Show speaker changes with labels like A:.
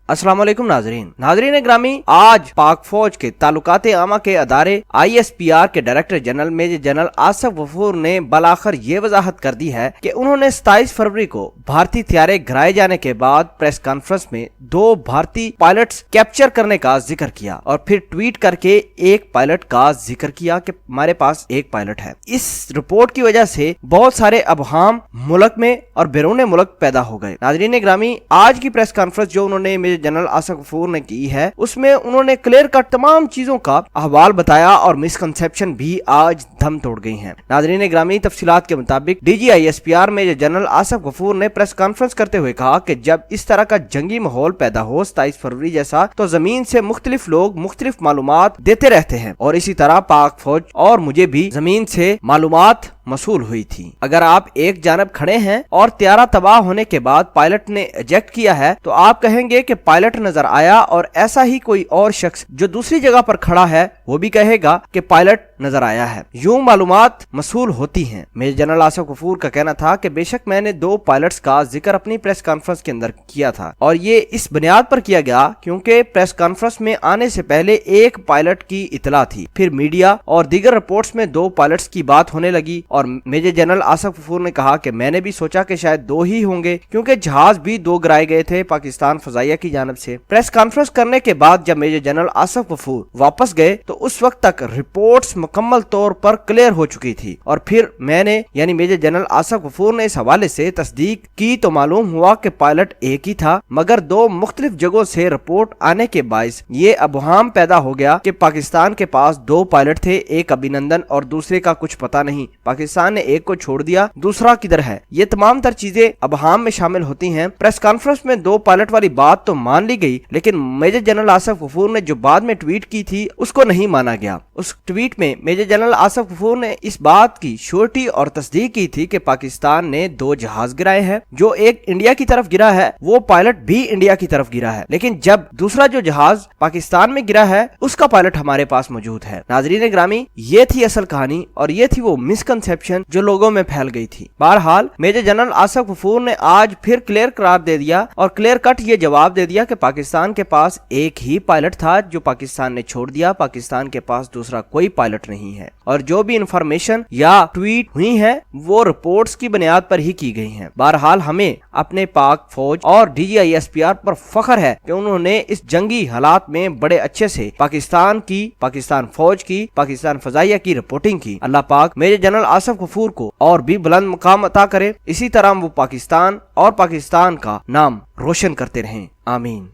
A: अस्सलाम वालेकुम नाजरीन ग्रामी, आज पाक फौज के ताल्लुकात आमा के अदारे ISPR के director general major general Asif Ghafoor ने बलाखिर ये वजाहत कर दी है कि उन्होंने 27 फरवरी को भारतीय हथियारे गिराए जाने के बाद प्रेस कॉन्फ्रेंस में 2 भारतीय पायलट्स कैप्चर करने का जिक्र किया और फिर ट्वीट करके एक पायलट का जिक्र किया कि हमारे पास एक पायलट है। इस रिपोर्ट की वजह से बहुत सारे अबहाम मुल्क में और बैरून मुल्क पैदा हो गए। नाजरीन ग्रामी, आज की प्रेस कॉन्फ्रेंस जो उन्होंने जनरल आसिफ गफूर ने की है, उसमें उन्होंने क्लियर कट तमाम चीजों का अहवाल बताया और मिसकंसेप्शन भी आज दम तोड़ गई हैं। नाजरीन ग्रामी, तफसीलात के मुताबिक DG ISPR में जनरल आसिफ गफूर ने प्रेस कॉन्फ्रेंस करते हुए कहा कि जब इस तरह का जंगी माहौल पैदा हो 27 फरवरी जैसा, तो जमीन से मुख्तलिफ लोग मुख्तलिफ मालूमात देते रहते हैं और इसी तरह पाक फौज और मुझे भी जमीन से मालूमात मसूल हुई थी। अगर आप एक जानब खड़े हैं और त्यारा तबाह होने के बाद पायलट ने एजेक्ट किया है, तो आप कहेंगे कि पायलट नजर आया, और ऐसा ही कोई और शख्स जो दूसरी जगह पर खड़ा है वो भी कहेगा कि पायलट नजर आया है। यूं मालूमात मसूल होती हैं। मेजर जनरल आसिफ गफूर का कहना था कि बेशक मैंने 2 पायलट्स का जिक्र अपनी प्रेस कॉन्फ्रेंस के अंदर किया था और ये इस बुनियाद पर किया गया क्योंकि प्रेस कॉन्फ्रेंस में आने से पहले एक पायलट की इतला थी, फिर मीडिया और दीगर रिपोर्ट्स में 2 पायलट्स की बात होने लगी और मेजर जनरल आसिफ गफूर ने कहा कि मैंने भी सोचा कि शायद 2 ही होंगे क्योंकि जहाज भी 2 गिराए गए थे पाकिस्तान फजाइया की जानब से। प्रेस कॉन्फ्रेंस करने के बाद जब मेजर जनरल आसिफ गफूर वापस गए तो उस वक्त तक रिपोर्ट्स मुकम्मल तौर पर क्लियर हो चुकी थी और फिर मैंने यानी मेजर जनरल आसिफ गफूर ने इस हवाले से तस्दीक की तो मालूम हुआ कि पायलट एक ही था, मगर 2 मुख्तलिफ जगहों से रिपोर्ट आने के बायस ये अबहाम पैदा हो गया कि पाकिस्तान के पास 2 पायलट थे, एक अभिनंदन और दूसरे का कुछ पता नहीं। पाकिस्तान ने एक को छोड़ दिया, दूसरा किधर है? ये तमाम तर चीजें अबहाम में शामिल होती हैं। प्रेस कॉन्फ्रेंस में 2 पायलट वाली बात तो मान ली गई, लेकिन मेजर जनरल आसिफ गफूर ने जो बाद में ट्वीट की थी उसको नहीं माना गया। उस ट्वीट में मेजर जनरल आसिफ गफूर ने इस बात की श्योरिटी और तस्दीक की थी कि पाकिस्तान ने 2 जहाज गिराए हैं, जो एक इंडिया की तरफ गिरा है वो पायलट भी इंडिया की तरफ गिरा है, लेकिन जब दूसरा जो जहाज पाकिस्तान में गिरा है उसका पायलट हमारे पास मौजूद है। नाजरीन ग्रामी, ये थी असल कहानी और ये थी वो मिसकंसेप्शन जो लोगों में फैल गई थी। बहरहाल मेजर जनरल आसिफ गफूर ने आज फिर क्लियर करार दे दिया और क्लियर कट ये जवाब दे दिया कि पाकिस्तान के पास एक ही पायलट था जो पाकिस्तान ने छोड़ दिया, पाकिस्तान के पास दूसरा कोई पायलट नहीं है और जो भी इंफॉर्मेशन या ट्वीट हुई है वो रिपोर्ट्स की बुनियाद पर ही की गई हैं। बहरहाल हमें अपने पाक फौज और DG ISPR पर फख्र है कि उन्होंने इस जंगी हालात में बड़े अच्छे से पाकिस्तान फौज की, पाकिस्तान फजाइया की रिपोर्टिंग की। अल्लाह पाक मेजर जनरल आसिफ गफूर को और भी बुलंद मुकाम अता करे, इसी तरह वो पाकिस्तान और पाकिस्तान का नाम रोशन करते रहें। आमीन।